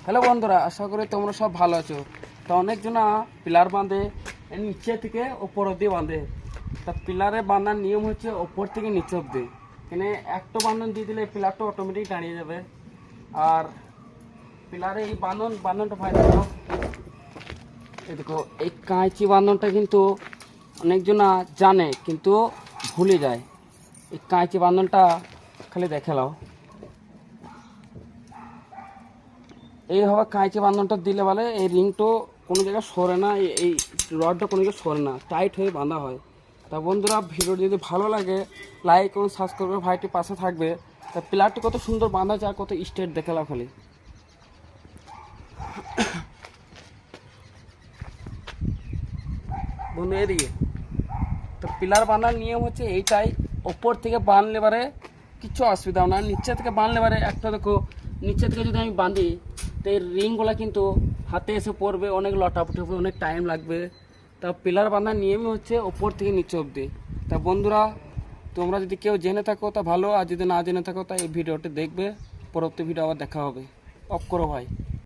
Hello বন্ধুরা, আশা করি তোমরা সব ভালো আছো। তো অনেকজনা পিলার বাঁধে নিচে থেকে ওপর অব্দি বাঁধে। তা পিলারে বাঁধার নিয়ম হচ্ছে ওপর থেকে নিচে অব্দি। এখানে একটা বাঁধন দিয়ে দিলে পিলারটা অটোমেটিক দাঁড়িয়ে যাবে। আর পিলারে এই বাঁধনটা ভাই দেখো, এই দেখো এই কাঁচি বাঁধনটা কিন্তু অনেকজনা জানে কিন্তু ভুলে যায়। এই কাঁচি বাঁধনটা খালি দেখে নাও, এইভাবে কাঁচি বাঁধনটা দিলে বলে এই রিংটো কোনো জায়গায় সরে না, এই রডটা কোনো জায়গায় সরে না, টাইট হয়ে বাঁধা হয়। তা বন্ধুরা, ভিডিও যদি ভালো লাগে লাইক এবং সাবস্ক্রাইব করে ভাইটি পাশে থাকবে। তা পিলারটি কত সুন্দর বাঁধা যায়, কত স্ট্রেট দেখালাম খালি বন্ধু এদিকে। তো পিলার বাঁধার নিয়ম হচ্ছে এইটাই, ওপর থেকে বাঁধলে পারে কিচ্ছু অসুবিধা না, নিচে থেকে বাঁধলে পারে একটা দেখো নিচে থেকে যদি আমি বাঁধি তো এই রিংগুলো কিন্তু হাতে এসে পড়বে, অনেক লটাপটি হবে, অনেক টাইম লাগবে। তা পিলার বাঁধার নিয়মই হচ্ছে ওপর থেকে নিচে অবধি। তা বন্ধুরা, তোমরা যদি কেউ জেনে থাকো তা ভালো, আর যদি না জেনে থাকো তা এই ভিডিওটি দেখবে। পরবর্তী ভিডিও আবার দেখা হবে। অফ করো ভাই।